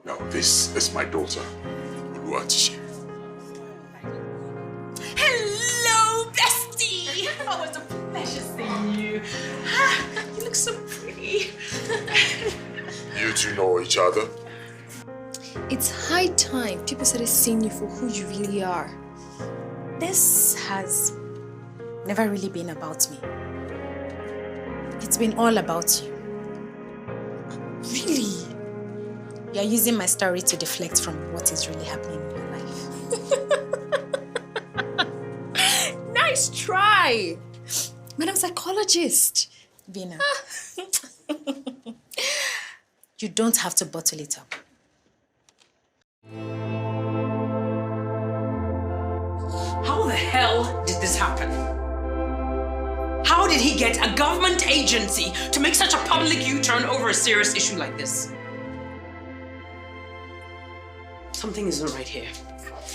Now, this is my daughter, Oluwatishi. Hello, bestie! Oh, it's a pleasure seeing you. You look so pretty. You two know each other? It's high time people started seeing you for who you really are. This has never really been about me. It's been all about you. Really? You're using my story to deflect from what is really happening in your life. Nice try! Madam Psychologist. VINA. You don't have to bottle it up. How the hell did this happen? How did he get a government agency to make such a public U-turn over a serious issue like this? Something isn't right here.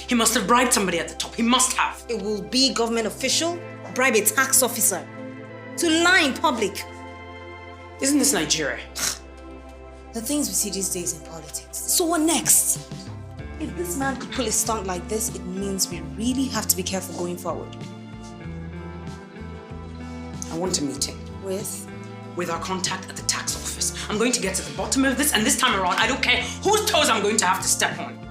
He must have bribed somebody at the top. He must have. It will be government official, bribe a tax officer to lie in public. Isn't this Nigeria? The things we see these days in politics. So what next? If this man could pull a stunt like this, it means we really have to be careful going forward. I want a meeting. With our contact at the tax office. I'm going to get to the bottom of this, and this time around, I don't care whose toes I'm going to have to step on.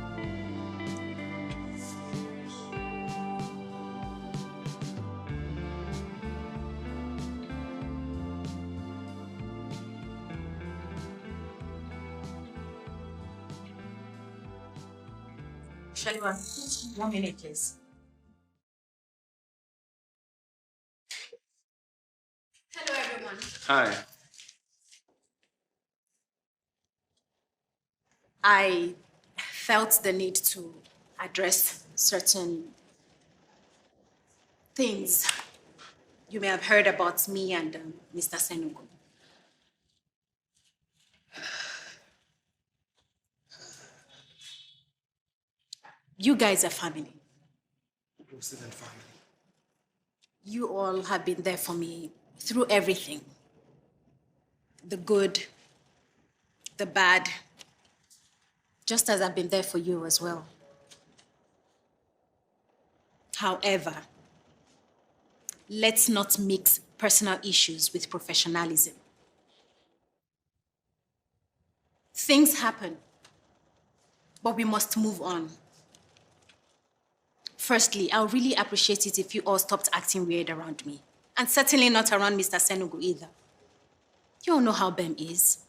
Shalwa, 1 minute, please. Hello, everyone. Hi. I felt the need to address certain things you may have heard about me and Mr. Senugo. You guys are family. Closer than family. You all have been there for me through everything. The good, the bad, just as I've been there for you as well. However, let's not mix personal issues with professionalism. Things happen, but we must move on. Firstly, I would really appreciate it if you all stopped acting weird around me. And certainly not around Mr. Senugo either. You all know how Bem is.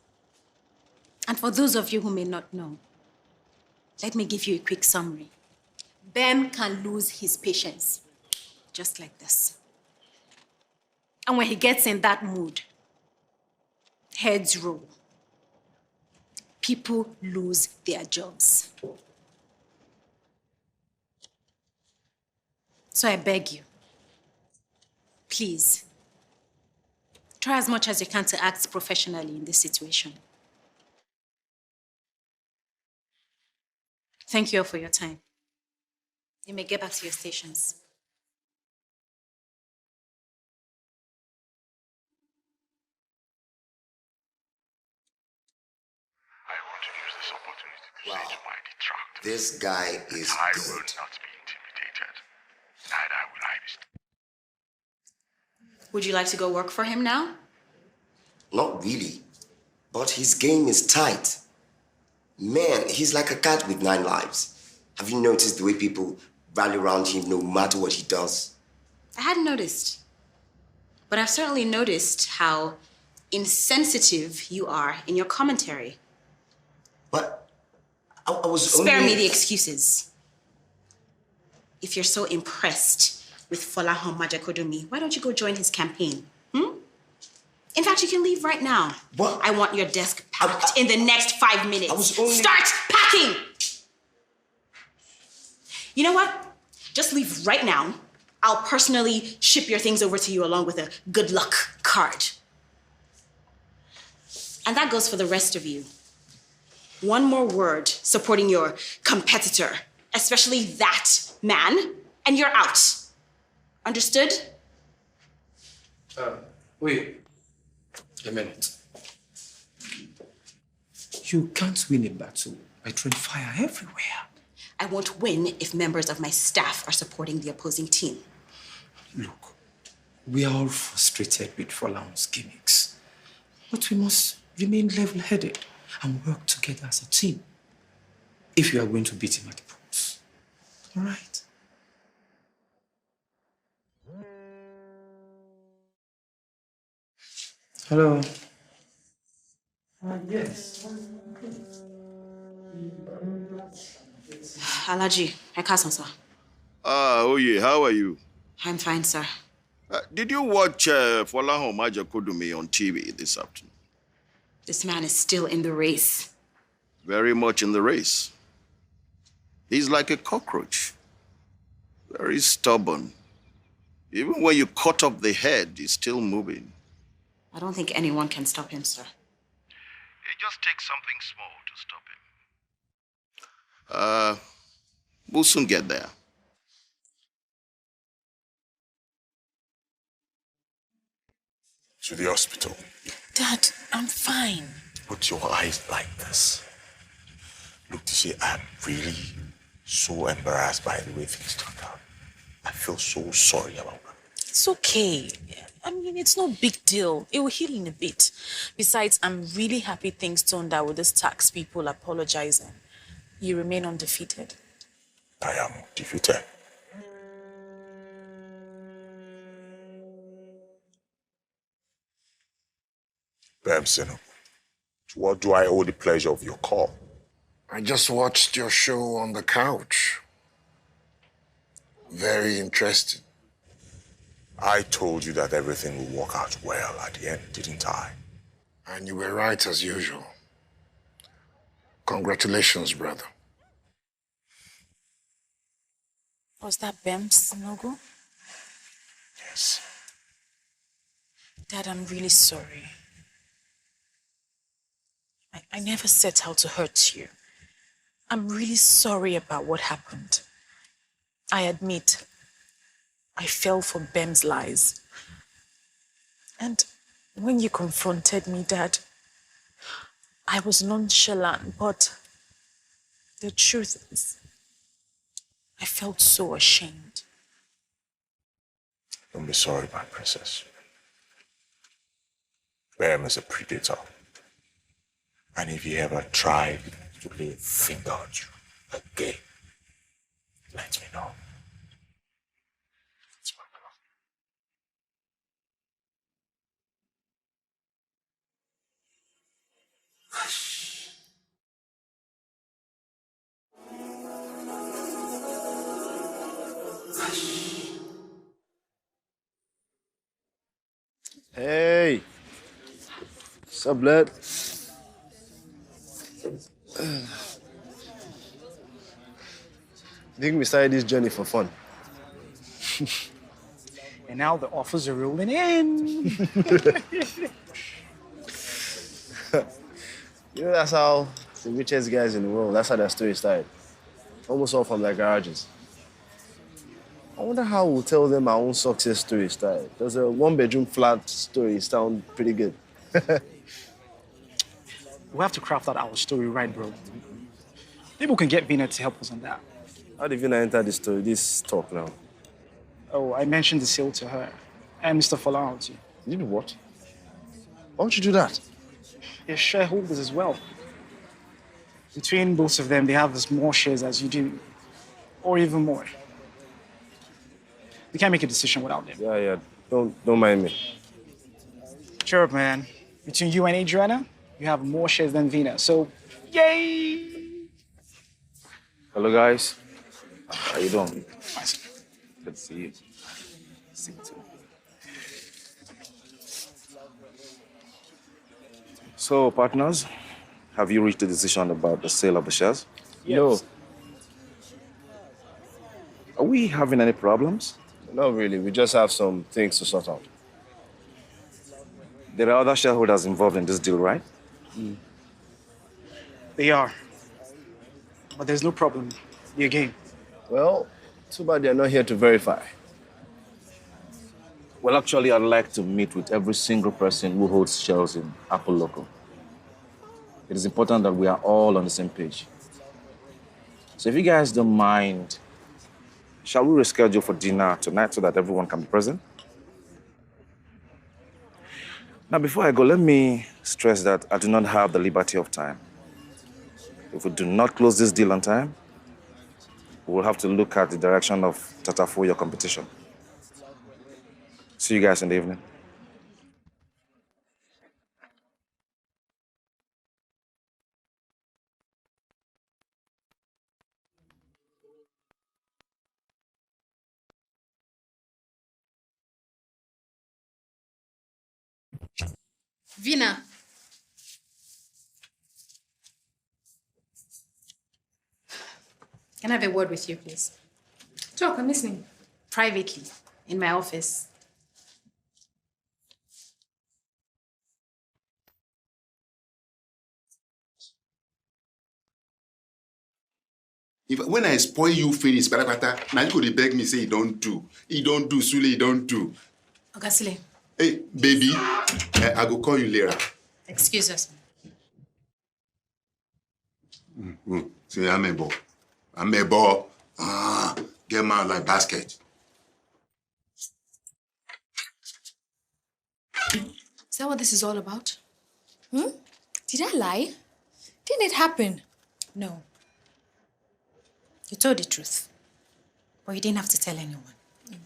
And for those of you who may not know, let me give you a quick summary. Bem can lose his patience, just like this. And when he gets in that mood, heads roll. People lose their jobs. So I beg you, please, try as much as you can to act professionally in this situation. Thank you all for your time. You may get back to your stations. I want to use this opportunity to say to my detractors, This guy is I good. will not be intimidated. Neither will I be. Would you like to go work for him now? Not really. But his game is tight. Man, he's like a cat with 9 lives. Have you noticed the way people rally around him no matter what he does? I hadn't noticed. But I've certainly noticed how insensitive you are in your commentary. But I was Spare only... me the excuses. If you're so impressed with Folahon Majakodomi, why don't you go join his campaign? In fact, you can leave right now. What? I want your desk packed in the next 5 minutes. I was only... Start packing! You know what? Just leave right now. I'll personally ship your things over to you along with a good luck card. And that goes for the rest of you. One more word supporting your competitor, especially that man, and you're out. Understood? Wait a minute. You can't win a battle I train fire everywhere. I won't win if members of my staff are supporting the opposing team. Look, we are all frustrated with Fola's gimmicks. But we must remain level-headed and work together as a team if you are going to beat him at the polls. All right? Hello. Yes. Alaji, I can't, sir. Oh yeah, how are you? I'm fine, sir. Did you watch Folahan Majakodumi on TV this afternoon? This man is still in the race. Very much in the race. He's like a cockroach. Very stubborn. Even when you cut off the head, he's still moving. I don't think anyone can stop him, sir. It just takes something small to stop him. We'll soon get there. To the hospital. Dad, I'm fine. Put your eyes like this. Look, to see, I'm really so embarrassed by the way things turned out. I feel so sorry about that. It's okay. I mean, it's no big deal. It will heal in a bit. Besides, I'm really happy things turned out with this tax people apologizing. You remain undefeated. I am defeated. Bemsino, to what do I owe the pleasure of your call? I just watched your show on the couch. Very interesting. I told you that everything will work out well at the end, didn't I? And you were right as usual. Congratulations, brother. Was that Bem's logo? Yes. Dad, I'm really sorry. I never set out to hurt you. I'm really sorry about what happened. I admit, I fell for Bem's lies. And when you confronted me, Dad, I was nonchalant, but the truth is, I felt so ashamed. Don't be sorry, my princess. Bem is a predator. And if he ever tried to lay a finger on you again, let me know. Hey, what's up, lad? I think we started this journey for fun. And now the offers are rolling in. You know, that's how the richest guys in the world, that's how their story started. Almost all from their garages. I wonder how we'll tell them our own success story started. Does a one-bedroom flat story sound pretty good? We have to craft out our story right, bro. Maybe we can get VINA to help us on that. How did VINA enter this story, this talk now? Oh, I mentioned the sale to her and Mr. Folahan. You did what? Why would you do that? They're shareholders as well. Between both of them, they have as more shares as you do, or even more. We can't make a decision without them. Yeah. Don't mind me. Cheer up, man. Between you and Adriana, you have more shares than VINA, so yay! Hello, guys. How you doing? Nice. Good to see you. See you too. So, partners, have you reached a decision about the sale of the shares? Yes. No. Are we having any problems? Not really. We just have some things to sort out. There are other shareholders involved in this deal, right? They are. But there's no problem. You're game. Well, too bad they're not here to verify. Well, actually, I'd like to meet with every single person who holds shares in Apple Local. It is important that we are all on the same page. So if you guys don't mind, shall we reschedule for dinner tonight so that everyone can be present? Now, before I go, let me stress that I do not have the liberty of time. If we do not close this deal on time, we'll have to look at the direction of Tatafu, your competition. See you guys in the evening. VINA. Can I have a word with you, please? Talk, I'm listening. Privately, in my office. When I spoil you finish, now you could beg me, say, he don't do, Sule, he don't do. Ogasile. Hey, baby, I go call you later. Excuse us. Say, I'm a ball. Get man like basket. Is that what this is all about? Did I lie? Didn't it happen? No. You told the truth. But you didn't have to tell anyone.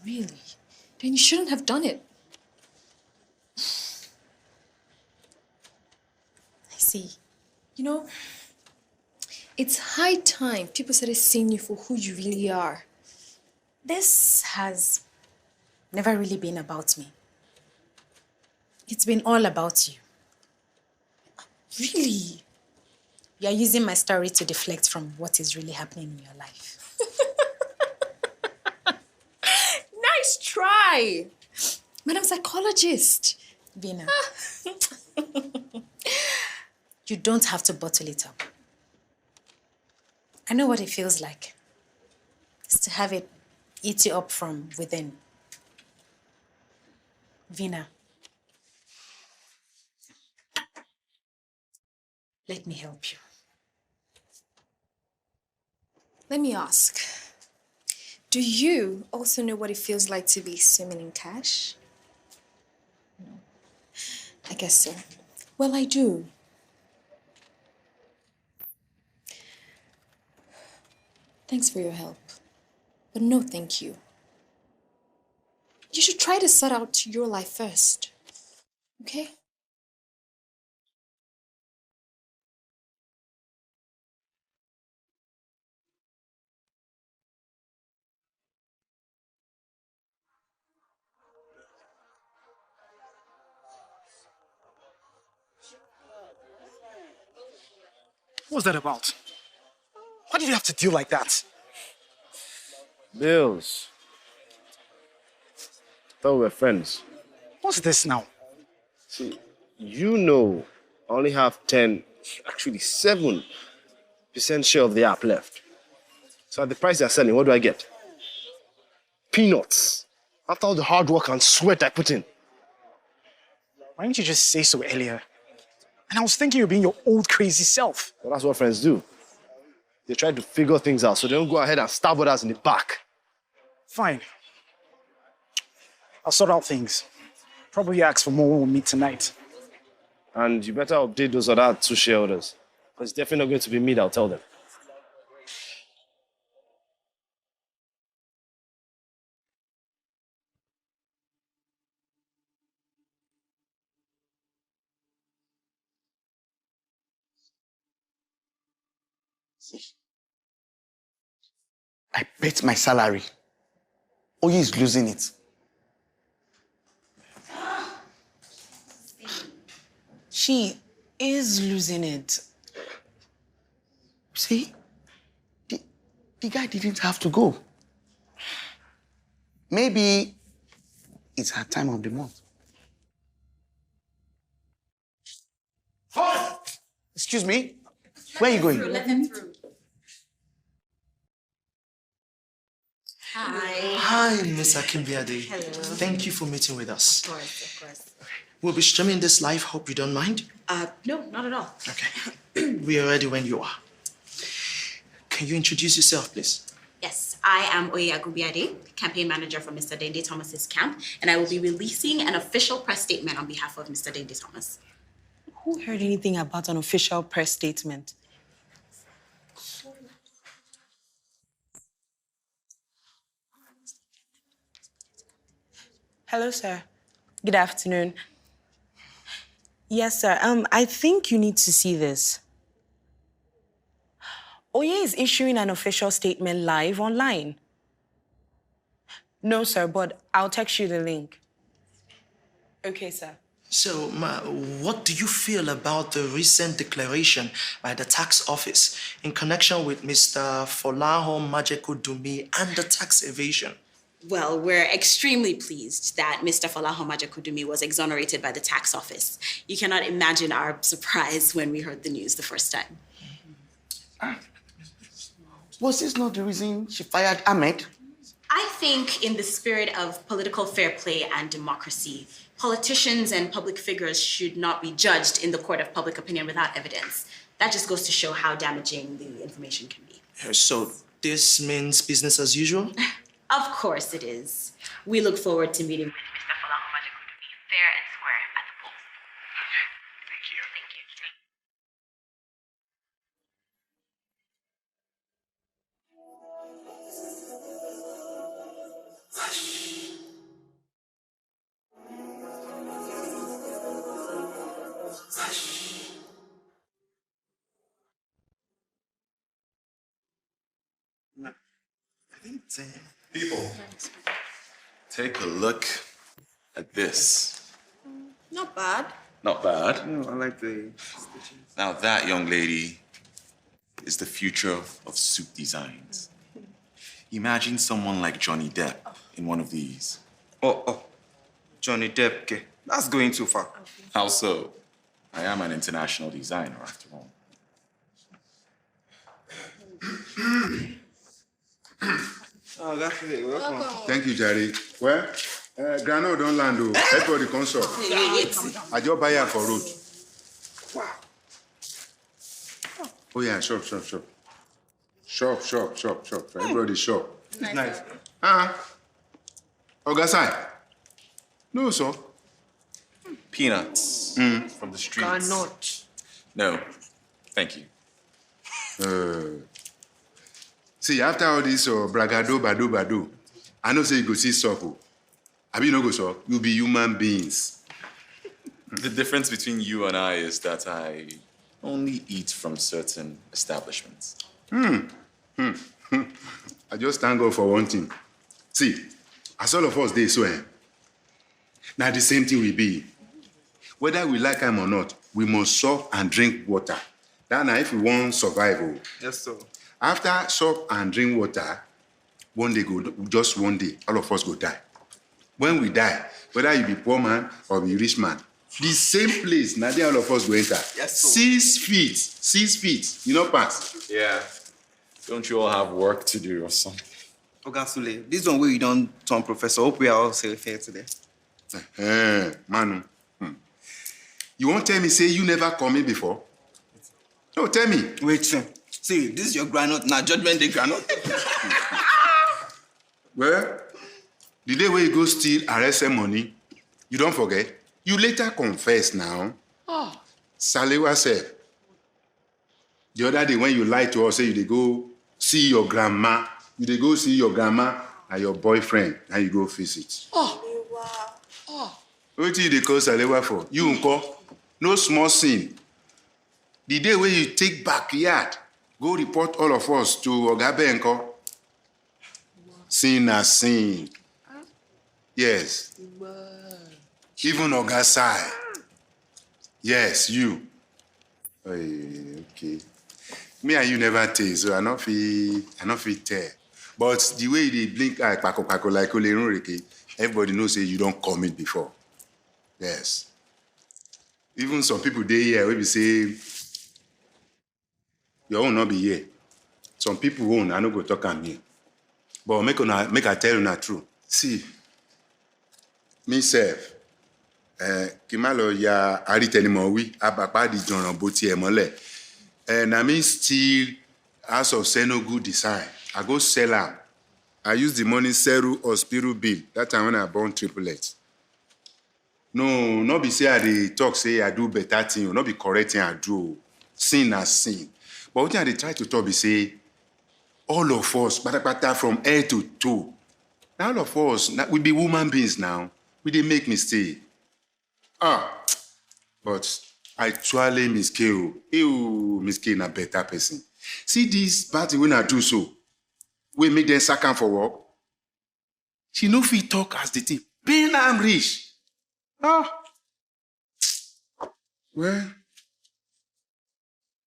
Really? Then you shouldn't have done it. I see. You know, it's high time people started seeing you for who you really are. This has never really been about me. It's been all about you. Really? You're using my story to deflect from what is really happening in your life. Nice try! Madam Psychologist. VINA. You don't have to bottle it up. I know what it feels like. It's to have it eat you up from within. VINA. Let me help you. Let me ask, do you also know what it feels like to be swimming in cash? No. I guess so. Well, I do. Thanks for your help, but no thank you. You should try to sort out your life first, okay? What's that about? Why did you have to deal like that? Bills. Thought we were friends. What's this now? See, you know, I only have 10, actually 7% share of the app left. So at the price they're selling, what do I get? Peanuts. After all the hard work and sweat I put in. Why didn't you just say so earlier? And I was thinking you're being your old crazy self. Well, that's what friends do. They try to figure things out so they don't go ahead and stab others in the back. Fine. I'll sort out things. Probably ask for more when we meet tonight. And you better update those other 2 shareholders. Because it's definitely not going to be me that'll tell them. I bet my salary. Oyi is losing it. She is losing it. See? The guy didn't have to go. Maybe it's her time of the month. Excuse me? Where are you going? Let him through. Hi. Hi, Miss Akimbiade. Hello. Thank you for meeting with us. Of course. We'll be streaming this live. Hope you don't mind. No, not at all. Okay. We are ready when you are. can you introduce yourself, please? Yes, I am Oye Agubiade, campaign manager for Mr. Dende Thomas's camp, and I will be releasing an official press statement on behalf of Mr. Dende Thomas. Who heard anything about an official press statement? Hello, sir. Good afternoon. Yes, sir. I think you need to see this. Oye is issuing an official statement live online. No, sir, but I'll text you the link. Okay, sir. So, Ma, what do you feel about the recent declaration by the tax office in connection with Mr. Folaho Majekudumi and the tax evasion? Well, we're extremely pleased that Mr. Folaho Majekudumi was exonerated by the tax office. You cannot imagine our surprise when we heard the news the first time. Was this not the reason she fired Ahmed? I think in the spirit of political fair play and democracy, politicians and public figures should not be judged in the court of public opinion without evidence. That just goes to show how damaging the information can be. So, this means business as usual? Of course it is. We look forward to meeting with Mr. Folaho Majekudumi fair and square at the polls. Thank you. Thank you. People, take a look at this. Not bad. Not bad. No, I like the... Now that young lady is the future of suit designs. Imagine someone like Johnny Depp in one of these. Oh, Johnny Depp, okay. That's going too far. How so? I am an international designer, after all. Oh, that's it. Welcome. Thank you, Jerry. Well, Grano don't land. Everybody console. I just buy her for road. Wow. Oh yeah, shop. Shop. Everybody shop. Nice. Ogasai. No, sir. Peanuts from the streets. Cannot. No, thank you. See, after all this bragado, bado, I know say you go see Soko. Abi you no go so? You be human beings. The difference between you and I is that I only eat from certain establishments. I just thank God for one thing. See, as all of us dey so now the same thing will be. Whether we like them or not, we must sup and drink water. That now if we want survival. Yes, sir. After sup and drink water, one day all of us go die. When we die, whether you be poor man or be rich man, the same place, now there all of us go enter. Yes, sir. 6 feet, you know pass. Yeah. Don't you all have work to do or something? Ogasule, this one where you don't turn professor. Hope we are all safe here today. Manu. You won't tell me, say you never come in before? No, tell me. Wait, see, this is your granite, now judgment day granite. Well, the day where you go steal RSM money, you don't forget. You later confess now. Salewa said, the other day when you lied to us, say you dey go see your grandma. You dey go see your grandma and your boyfriend, and you go visit. What do you call Salewa for? You unko? No small sin. The day when you take backyard, go report all of us to Ogabe Enko. Sin na sin. Yes. Even Ogasai. Yes, you. Okay. Me and you never tell, so I not fit tell. But the way they blink eye, pako like Olerun, everybody knows say you don't commit before. Yes. Even some people dey here wey be say your own not be here. Some people own, I no go talk am here. But make I tell you na true. See, me sef, kí má lọ ya arítẹnimọ̀ wí, abàpá di jọ̀ràn bó tiẹ̀ mọ́lẹ̀. Na me steal House of Senugu design. I go sell am. I use the money Seru or Spiru bill. That time when I born triplets. No, not be say I dey talk say I do better thing, or not be correct thing I do. Sin as sin. But what I dey try to talk be say all of us, patapata from head to toe. Now all of us, we be human beings now. We dey make mistake. But I truly Miss K. Miss K na better person. See this party when I do so. We make them sack am for work. She no fit talk as the thing. Pain am rich. Well,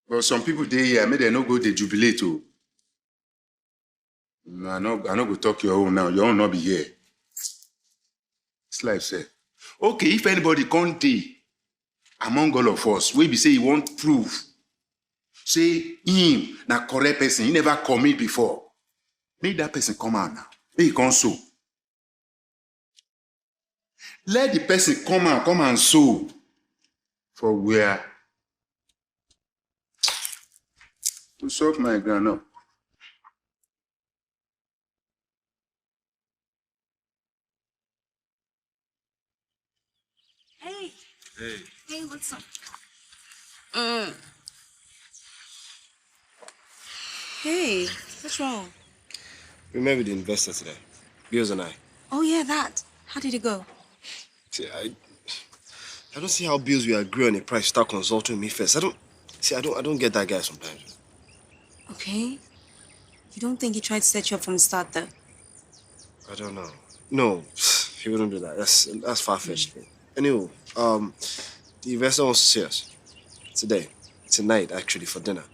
but some people dey here, make them no go dey jubilate o. I no go talk your own now. Your own not be here. It's life, sir. Okay, if anybody can't dey among all of us, we be say he won't prove. Say him na correct person, he never commit before. Make that person come out now. Make he come so. Let the person come and so. For where? To suck my ground up. Hey. Hey. Hey, what's up? Hey, what's wrong? We met with the investor today, Bills and I. Oh yeah, that. How did it go? See, I don't see how Bills will agree on a price without consulting me first. I don't get that guy sometimes. Okay. You don't think he tried to set you up from the start, though? I don't know. No, he wouldn't do that. That's far-fetched. Anyway, the investor wants to see us today, tonight actually, for dinner.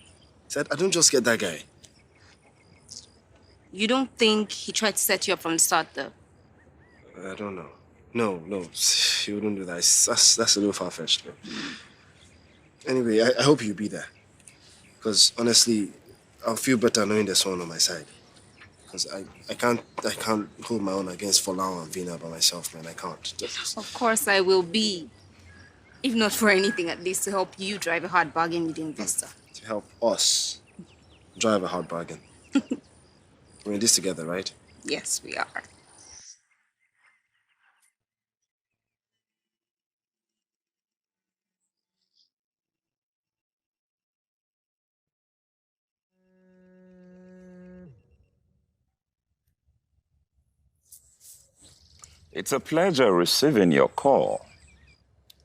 Said I don't just get that guy. You don't think he tried to set you up from the start, though? I don't know. No, he wouldn't do that. That's a little far-fetched. Anyway, I hope you'll be there. Because honestly, I'll feel better knowing there's someone on my side. Because I can't hold my own against Folau and VINA by myself, man. I can't. Of course I will be. If not for anything, at least to help you drive a hard bargain with the investor. To help us drive a hard bargain. We're in this together, right? Yes, we are. It's a pleasure receiving your call.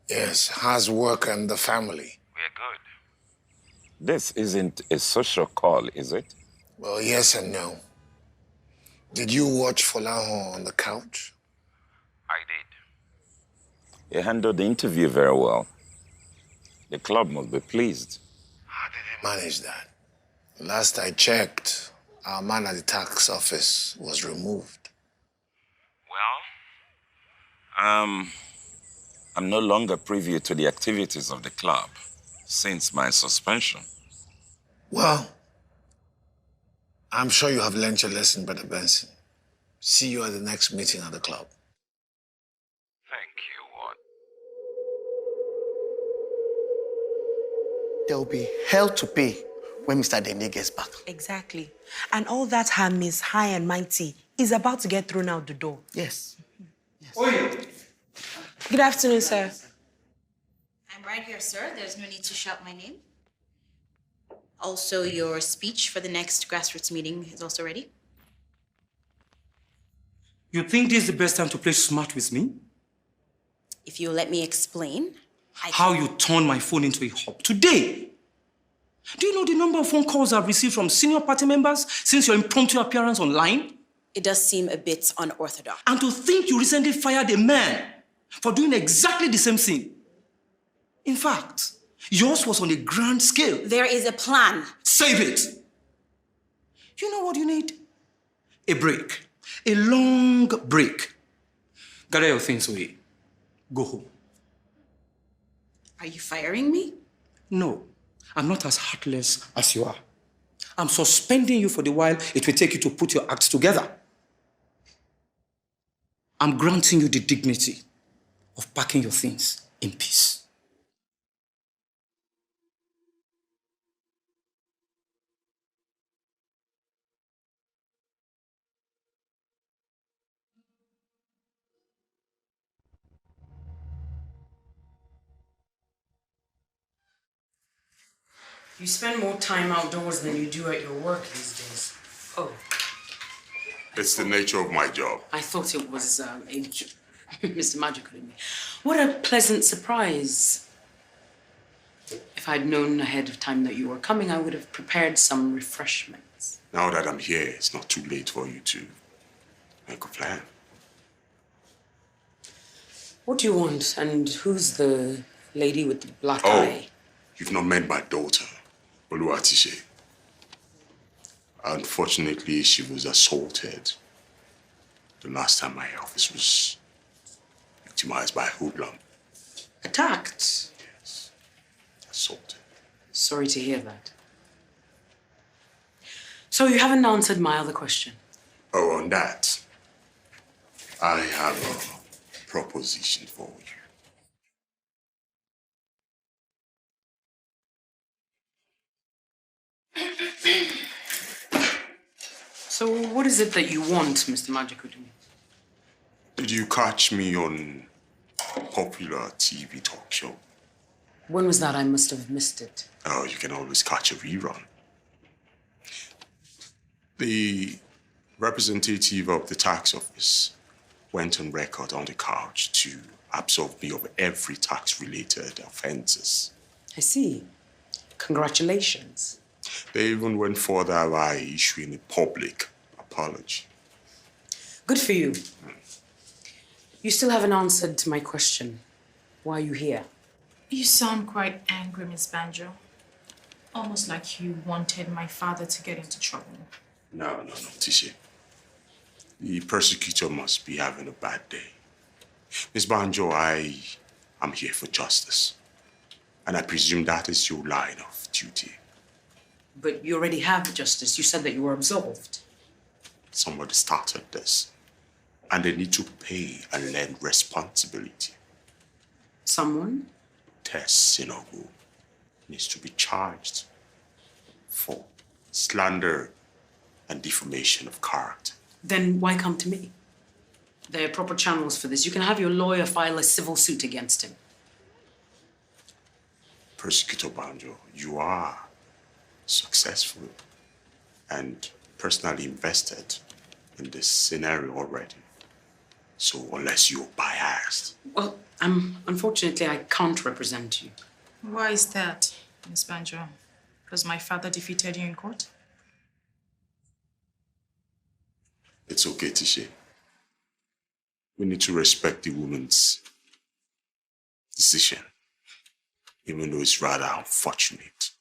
Yes, how's work and the family? We're good. This isn't a social call, is it? Well, yes and no. Did you watch Folaho on the couch? I did. He handled the interview very well. The club must be pleased. How did he manage that? Last I checked, our man at the tax office was removed. I'm no longer privy to the activities of the club since my suspension. Well, I'm sure you have learned your lesson, Brother Benson. See you at the next meeting at the club. Thank you, Ward. There will be hell to pay when Mr. Dende gets back. Exactly. And all that her Miss High and Mighty is about to get thrown out the door. Yes. Good afternoon, sir. I'm right here, sir. There's no need to shout my name. Also, your speech for the next grassroots meeting is also ready. You think this is the best time to play smart with me? If you'll let me explain, How you turned my phone into a hub today. Do you know the number of phone calls I've received from senior party members since your impromptu appearance online? It does seem a bit unorthodox. And to think you recently fired a man for doing exactly the same thing. In fact, yours was on a grand scale. There is a plan. Save it. You know what you need? A break. A long break. Gather your things away. Go home. Are you firing me? No, I'm not as heartless as you are. I'm suspending you for the while it will take you to put your acts together. I'm granting you the dignity of packing your things in peace. You spend more time outdoors than you do at your work these days. Oh. It's the nature of my job. I thought it was Mr. Magical in me. What a pleasant surprise. If I'd known ahead of time that you were coming, I would have prepared some refreshments. Now that I'm here, it's not too late for you to make a plan. What do you want? And who's the lady with the black eye? You've not met my daughter, Oluwatishe. Unfortunately, she was assaulted the last time my office was victimized by a hoodlum. Attacked? Yes. Assaulted. Sorry to hear that. So you haven't answered my other question. Oh, on that, I have a proposition for you. So what is it that you want, Mr. Majikudu? Did you catch me on a popular TV talk show? When was that? I must have missed it. Oh, you can always catch a rerun. The representative of the tax office went on record on the couch to absolve me of every tax-related offenses. I see. Congratulations. They even went further by issuing a public apology. Good for you. You still haven't answered to my question. Why are you here? You sound quite angry, Miss Banjo. Almost like you wanted my father to get into trouble. No, Tisha. The persecutor must be having a bad day. Miss Banjo, I am here for justice. And I presume that is your line of duty. But you already have justice. You said that you were absolved. Somebody started this. And they need to pay and learn responsibility. Someone? Tess Sinogu needs to be charged for slander and defamation of character. Then why come to me? There are proper channels for this. You can have your lawyer file a civil suit against him. Persecutor Banjo, you are successful and personally invested in this scenario already. So unless you're biased. Well, unfortunately, I can't represent you. Why is that, Miss Banjo? Because my father defeated you in court? It's okay, Tisha. We need to respect the woman's decision, even though it's rather unfortunate.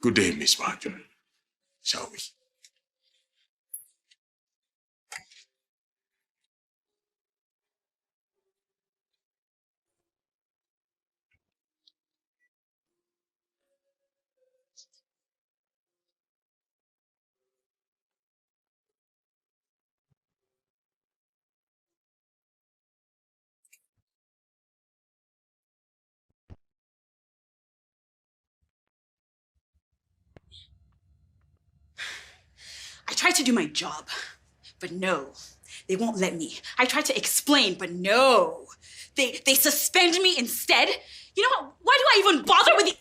Good day, Miss Banjo. Shall we? I tried to do my job, but no, they won't let me. I tried to explain, but no. They suspend me instead. You know what? Why do I even bother with the...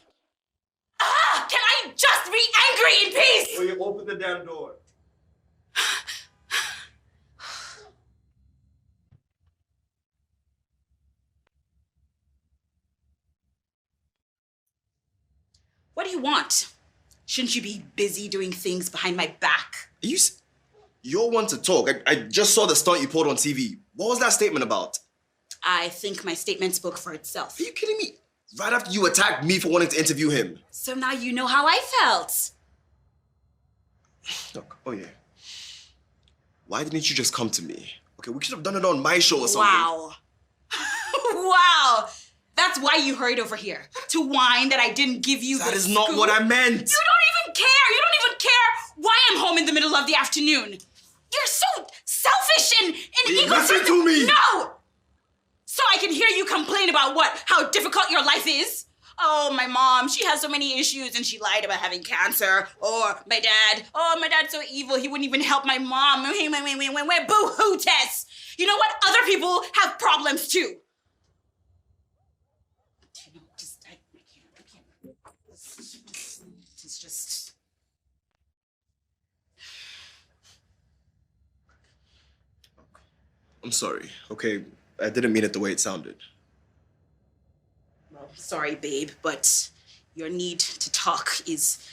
Can I just be angry in peace? Will you open the damn door? What do you want? Shouldn't you be busy doing things behind my back? You're one to talk. I just saw the stunt you pulled on TV. What was that statement about? I think my statement spoke for itself. Are you kidding me? Right after you attacked me for wanting to interview him. So now you know how I felt. Look, oh yeah. Why didn't you just come to me? Okay, we could have done it on my show or something. Wow. Wow. That's why you hurried over here. To whine that I didn't give you That the is not scoop. what I meant. You don't even care. You don't even care why I'm home in the middle of the afternoon. You're so selfish and egotistic. Listen to me. No! So I can hear you complain about what? How difficult your life is? Oh, my mom, she has so many issues and she lied about having cancer. Or my dad, oh, my dad's so evil, he wouldn't even help my mom. Boo-hoo, Tess. You know what? Other people have problems too. I'm sorry, okay? I didn't mean it the way it sounded. Well, sorry, babe, but your need to talk is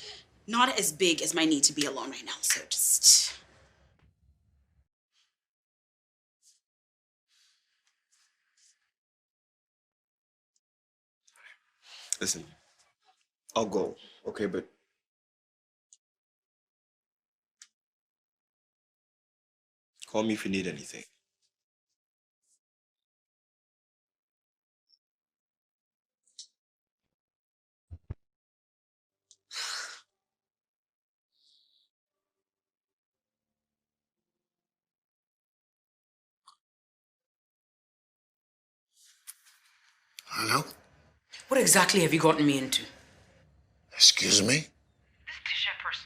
not as big as my need to be alone right now, so just... Listen, I'll go, okay? But call me if you need anything. Hello? What exactly have you gotten me into? Excuse me?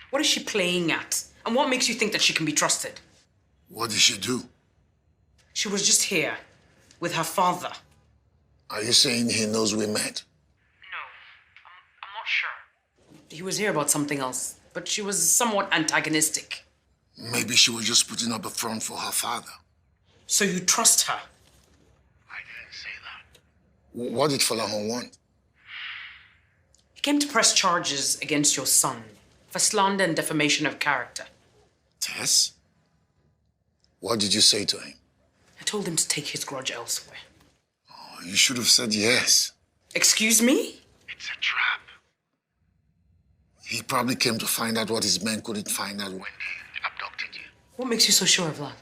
What is she playing at? And what makes you think that she can be trusted? What did she do? She was just here with her father. Are you saying he knows we met? He was here about something else, but she was somewhat antagonistic. Maybe she was just putting up a front for her father. So you trust her? What did Falahon want? He came to press charges against your son for slander and defamation of character. Tess? What did you say to him? I told him to take his grudge elsewhere. Oh, you should have said yes. Excuse me? It's a trap. He probably came to find out what his men couldn't find out when they abducted you. What makes you so sure of that?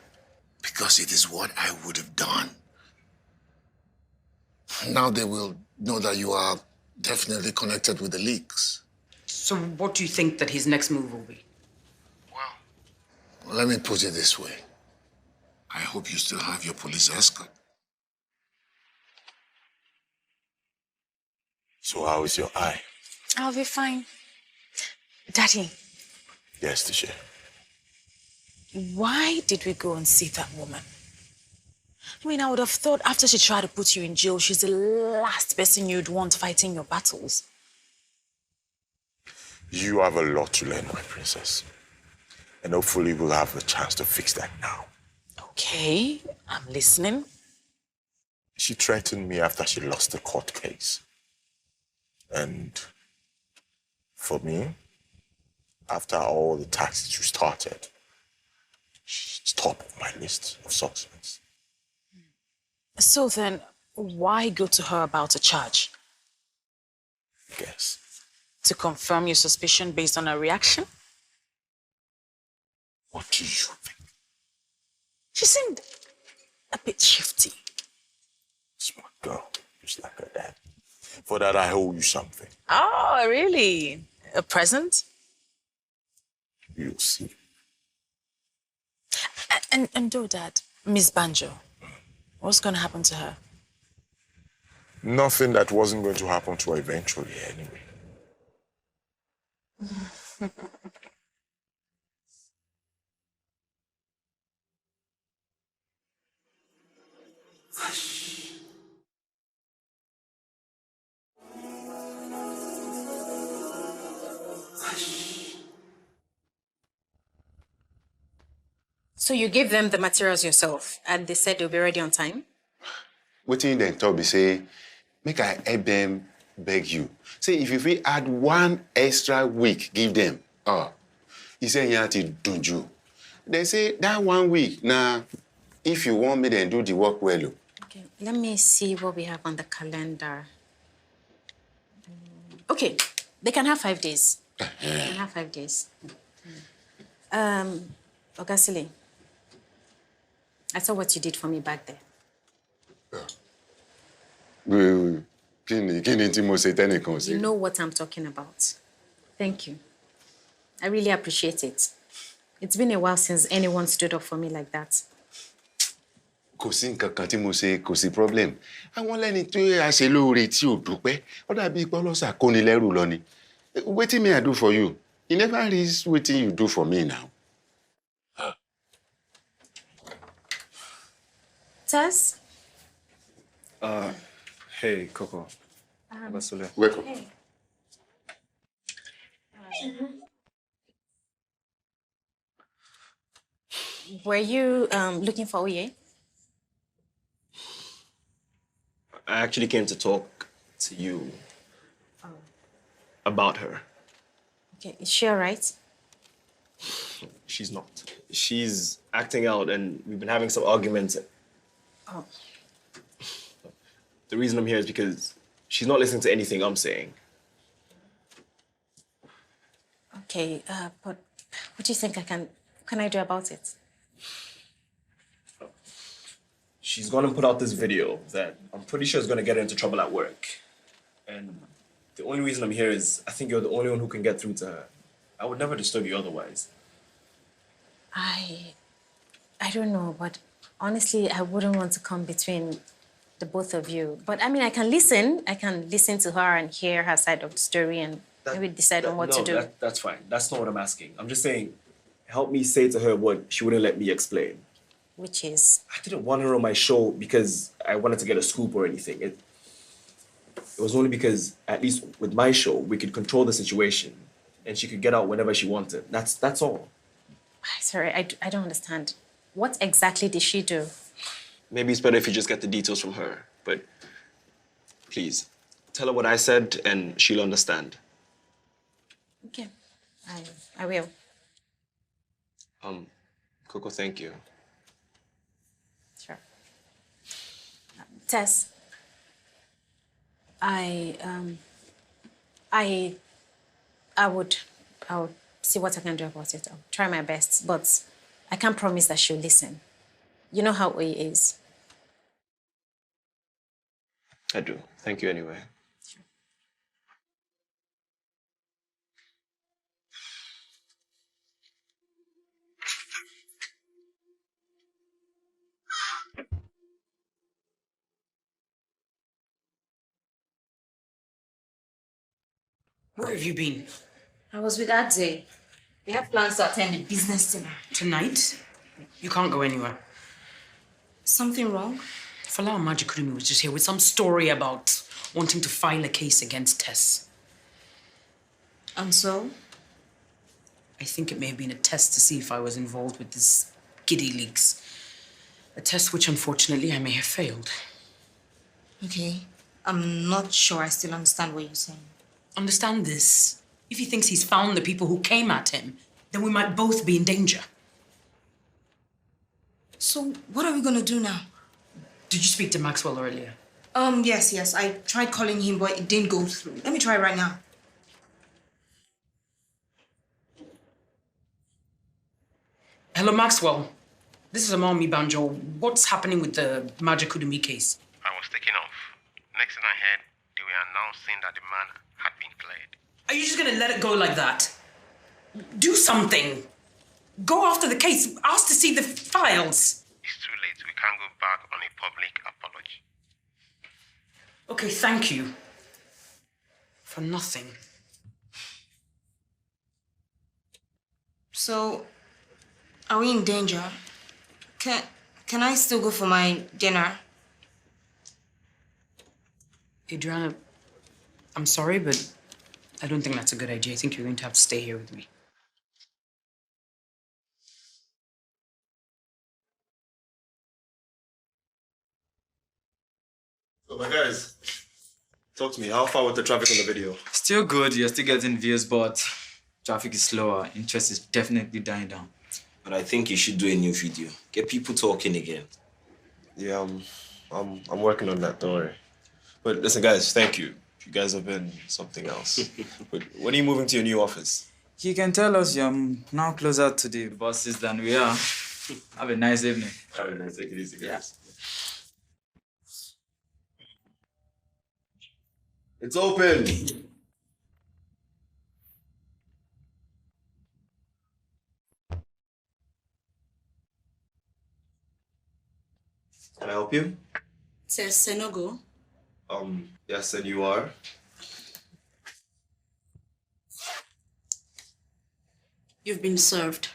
Because it is what I would have done. Now they will know that you are definitely connected with the leaks. So what do you think that his next move will be? Let me put it this way. I hope you still have your police escort. So how is your eye? I'll be fine. Daddy, Yes, teacher. why did we go and see that woman? I mean, I would have thought after she tried to put you in jail, she's the last person you'd want fighting your battles. You have a lot to learn, my princess. And hopefully we'll have the chance to fix that now. Okay, I'm listening. She threatened me after she lost the court case. And for me, after all the taxes you started, she's top of my list of suspects. So then, why go to her about a charge? Guess. To confirm your suspicion based on her reaction? What do you think? She seemed a bit shifty. Smart girl, just like her dad. For that, I owe you something. Oh, really? A present? You'll see. And do Dad, Miss Banjo, what's going to happen to her? Nothing that wasn't going to happen to her eventually, anyway. So you gave them the materials yourself, and they said they'll be ready on time? Wetin dem talk be say, make I help them beg you. Say if you fit add 1 extra week, give them. He say yan ti dun ju. They say that 1 week, now, if you want me, then do the work well. Okay, let me see what we have on the calendar. Okay, they can have 5 days. They can have 5 days. Ogasile, I saw what you did for me back there. Kí ni tí mo ṣe tẹ́nìkan ò ṣe? You know what I'm talking about. Thank you. I really appreciate it. It's been a while since anyone stood up for me like that. Kò sí nǹkan kan tí mo ṣe, kò sí problem. Àwọn lẹ́ni tó a ṣe lóore tí ò dúpẹ́, ó dàbí pọ́lọ́sà kóni lẹ́rù lọ ni. Wetin me I do for you? You never reach wetin you do for me now. Tess? Hey, Coco. Welcome. Welcome. Were you looking for Uye? I actually came to talk to you about her. Okay, is she all right? She's not. She's acting out, and we've been having some arguments. Oh. The reason I'm here is because she's not listening to anything I'm saying. Okay, but what do you think can I do about it? She's gonna put out this video that I'm pretty sure is gonna get her into trouble at work. And the only reason I'm here is I think you're the only one who can get through to her. I would never disturb you otherwise. I don't know, but honestly, I wouldn't want to come between the both of you. But I mean, I can listen. I can listen to her and hear her side of the story and maybe decide on what to do. That's fine. That's not what I'm asking. I'm just saying, help me say to her what she wouldn't let me explain. Which is? I didn't want her on my show because I wanted to get a scoop or anything. It was only because, at least with my show, we could control the situation and she could get out whenever she wanted. That's all. Sorry, I don't understand. What exactly did she do? Maybe it's better if you just get the details from her. But please, tell her what I said and she'll understand. Okay, I will. Coco, thank you. Sure. Tess, I would see what I can do about it. I'll try my best, but I can't promise that she'll listen. You know how he is. I do. Thank you anyway. Sure. Where have you been? I was with Adze. We have plans to attend a business dinner. Tonight? You can't go anywhere. Something wrong? Falau Majikurumi was just here with some story about wanting to file a case against Tess. And so? I think it may have been a test to see if I was involved with this giddy leaks. A test which, unfortunately, I may have failed. Okay. I'm not sure I still understand what you're saying. Understand this. If he thinks he's found the people who came at him, then we might both be in danger. So what are we gonna do now? Did you speak to Maxwell earlier? Yes. I tried calling him, but it didn't go through. Let me try right now. Hello, Maxwell. This is Amami Banjo. What's happening with the Majikudumi case? I was taken off. Next thing I heard, they were announcing that the man had been cleared. Are you just gonna let it go like that? Do something. Go after the case. Ask to see the files. It's too late. We can't go back on a public apology. Okay, thank you. For nothing. So, are we in danger? Can I still go for my dinner? Adriana, I'm sorry, but I don't think that's a good idea. I think you're going to have to stay here with me. So my guys, talk to me. How far with the traffic on the video? Still good. You're still getting views, but traffic is slower. Interest is definitely dying down. But I think you should do a new video. Get people talking again. Yeah, I'm working on that. Don't worry. But listen, guys, thank you. You guys have been something else. But when are you moving to your new office? You can tell us you're now closer to the bosses than we are. Have a nice evening. Have a nice. Take it easy, guys. It's open. Can I help you? Says Senogo. Yes, and you are? You've been served.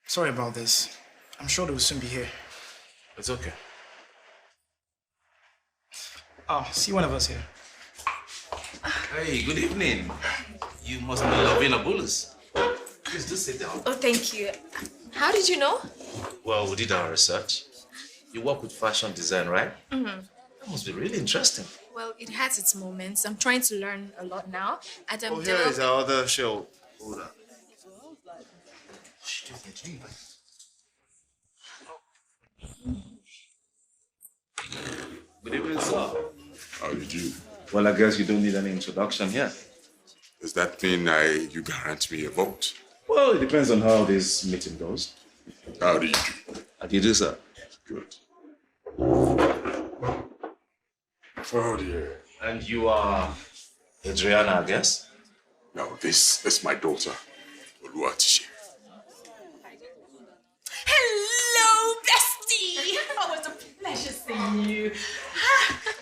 Sorry about this. I'm sure they will soon be here. It's okay. Oh, see one of us here. Hey, good evening. You must be Lavina Bullis. Please do sit down. Oh, thank you. How did you know? Well, we did our research. You work with fashion design, right? Mm-hmm. That must be really interesting. Well, it has its moments. I'm trying to learn a lot now. And I'm Here is our other show. Hold on. Good evening, sir. How you do? Well, I guess you don't need any introduction here. Does that mean you guarantee me a vote? Well, it depends on how this meeting goes. How do you do? How do you do, sir? Good. Oh dear. And you are Adriana, I guess? No, this is my daughter, Oluwatishi. Hello, bestie. Oh, it's a pleasure seeing you.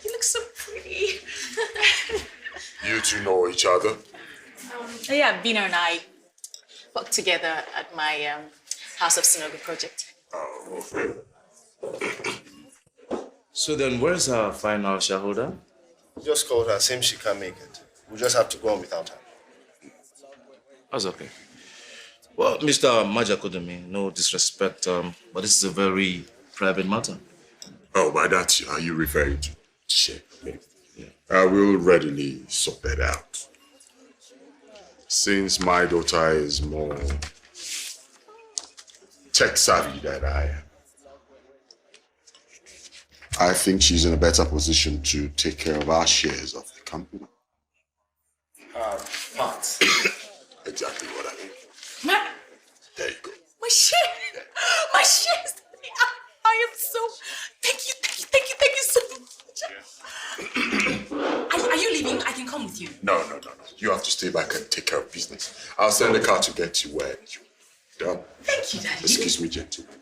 You look so pretty. You two know each other? Yeah, VINA and I worked together at my House of Sinogo project. Oh, okay. So then, where's our final shareholder? Just called her, seems she can't make it. We'll just have to go on without her. That's okay. Well, Mr. Majakodumi, no disrespect, but this is a very private matter. Oh, by that, are you referring to Che? Yeah. I will readily sort that out. Since my daughter is more tech-savvy than I am, I think she's in a better position to take care of our shares of the company. Part. Exactly what I mean. My, There you go. my share. My shares. I am so. Thank you so much. Are you leaving? I can come with you. No. You have to stay back and take care of business. I'll send the car to get you where you're done. Thank you, Daddy. Excuse me, gentlemen.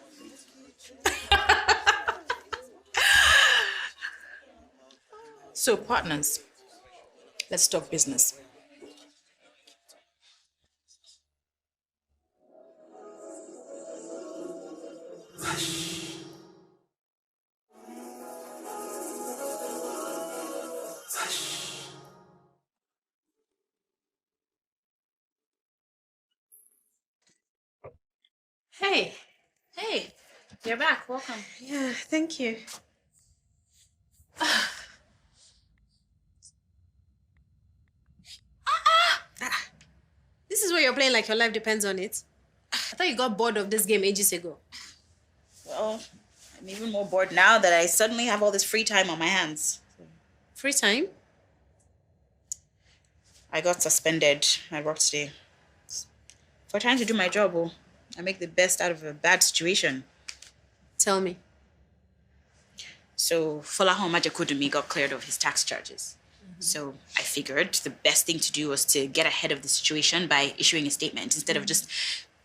So, partners, let's talk business. Hey, you're back. Welcome. Yeah, thank you. This is where you're playing like your life depends on it. I thought you got bored of this game ages ago. Well, I'm even more bored now that I suddenly have all this free time on my hands. Free time? I got suspended at work today. For trying to do my job, oh, I make the best out of a bad situation. Tell me. So Folahon Majakodumi got cleared of his tax charges. So I figured the best thing to do was to get ahead of the situation by issuing a statement instead of just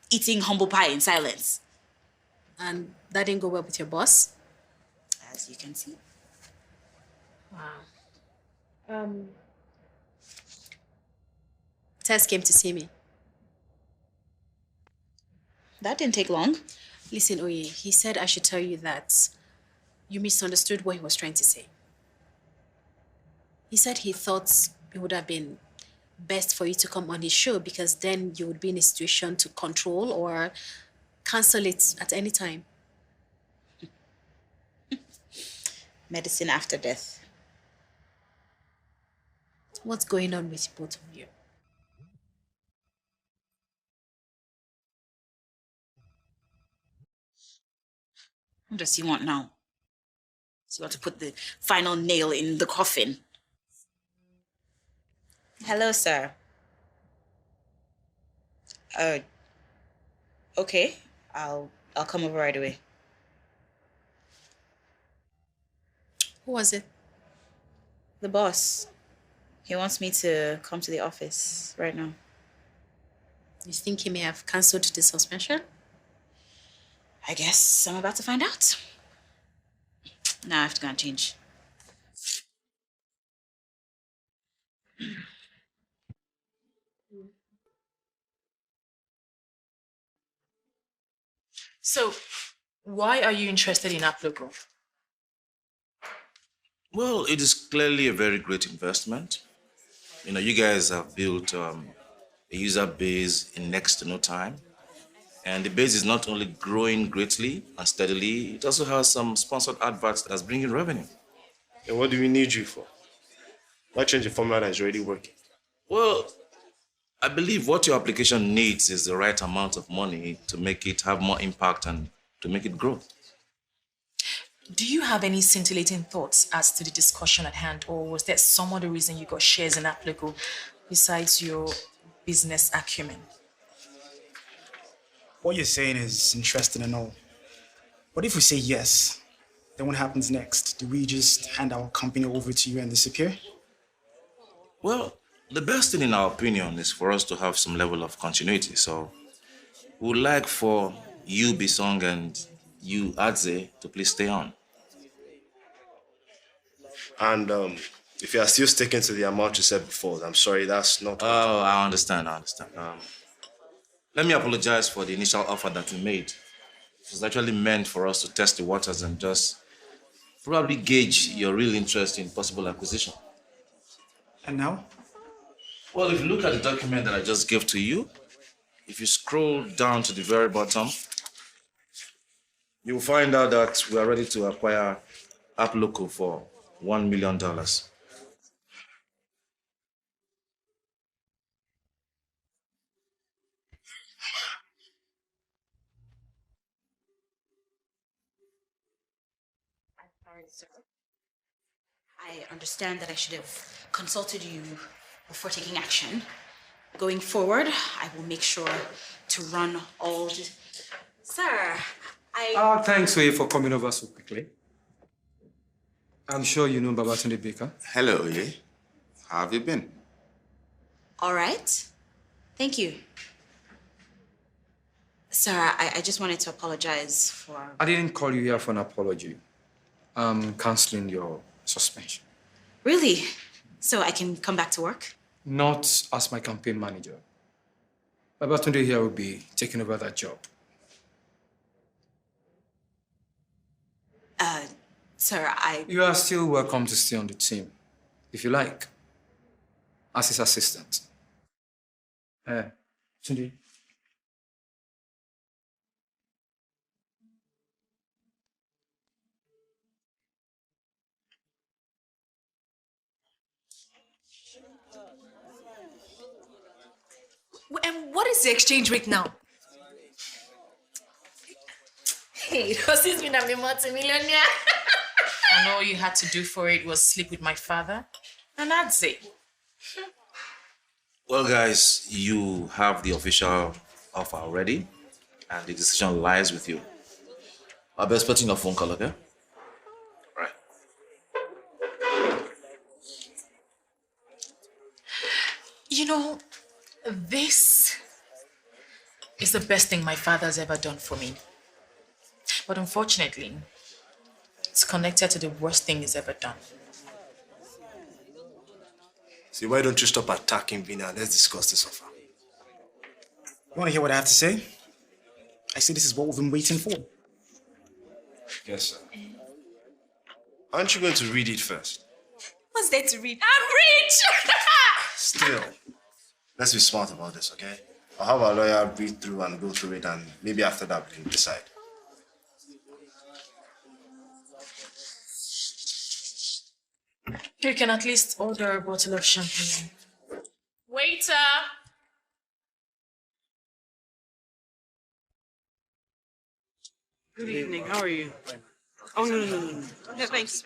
eating humble pie in silence. And that didn't go well with your boss? As you can see. Wow. Tess came to see me. That didn't take long. Listen, Oye, he said I should tell you that you misunderstood what he was trying to say. He said he thought it would have been best for you to come on his show because then you would be in a situation to control or cancel it at any time. Medicine after death. What's going on with both of you? What does he want now? Does he want to put the final nail in the coffin? Hello, sir. Okay. I'll come over right away. Who was it? The boss. He wants me to come to the office right now. You think he may have cancelled the suspension? I guess I'm about to find out. Now I have to go and change. So, Why are you interested in Aplogo? Well, it is clearly a very great investment. You know, you guys have built a user base in next to no time. And the base is not only growing greatly and steadily, it also has some sponsored adverts that's bringing revenue. And what do we need you for? Why change a formula that is already working? Well, I believe what your application needs is the right amount of money to make it have more impact and to make it grow. Do you have any scintillating thoughts as to the discussion at hand, or was there some other reason you got shares in Aplogo besides your business acumen? What you're saying is interesting and all. But if we say yes, then what happens next? Do we just hand our company over to you and disappear? Well, the best thing in our opinion is for us to have some level of continuity. So we would like for you, Bisong, and you, Adze, to please stay on. And if you are still sticking to the amount you said before, I'm sorry, that's not... Oh, I understand. Let me apologize for the initial offer that we made. It was actually meant for us to test the waters and just probably gauge your real interest in possible acquisition. And now? Well, if you look at the document that I just gave to you, if you scroll down to the very bottom, you will find out that we are ready to acquire Aplogo for $1 million. Sir. I understand that I should have consulted you before taking action. Going forward, I will make sure to run all the... Sir, Thanks, Oye, for coming over so quickly. I'm sure you know Babatunde Baker. Hello, Oye. How have you been? All right. Thank you. Sir, I just wanted to apologize for... I didn't call you here for an apology. I'm canceling your suspension. Really? So I can come back to work? Not as my campaign manager. Babatunde here will be taking over that job. Sir, You are still welcome to stay on the team, if you like, as his assistant. Tunde. And what is the exchange rate now? Hey, Rosie's been a multi-millionaire. And all you had to do for it was sleep with my father? And that's it. Well, guys, you have the official offer already, and the decision lies with you. I'll be expecting your phone call, okay? Right. You know, this is the best thing my father's ever done for me. But unfortunately, it's connected to the worst thing he's ever done. See, why don't you stop attacking VINA? Let's discuss this offer. You want to hear what I have to say? I say this is what we've been waiting for. Yes, sir. Aren't you going to read it first? What's there to read? I'm rich! Still, let's be smart about this, okay? I'll have our lawyer read through and go through it, and maybe after that we can decide. You can at least order a bottle of champagne. Waiter! Good evening. How are you? Oh, no. Yeah, thanks.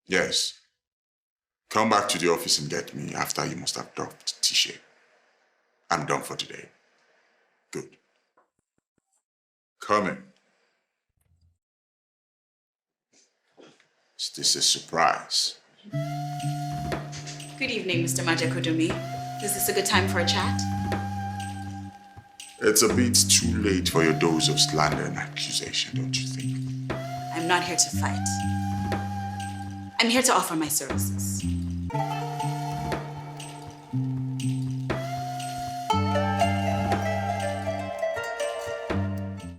Yes. Come back to the office and get me after you must have dropped T-shirt. I'm done for today. Good. Come in. Is this a surprise? Good evening, Mr. Majakodumi. Is this a good time for a chat? It's a bit too late for your dose of slander and accusation, don't you think? I'm not here to fight. I'm here to offer my services.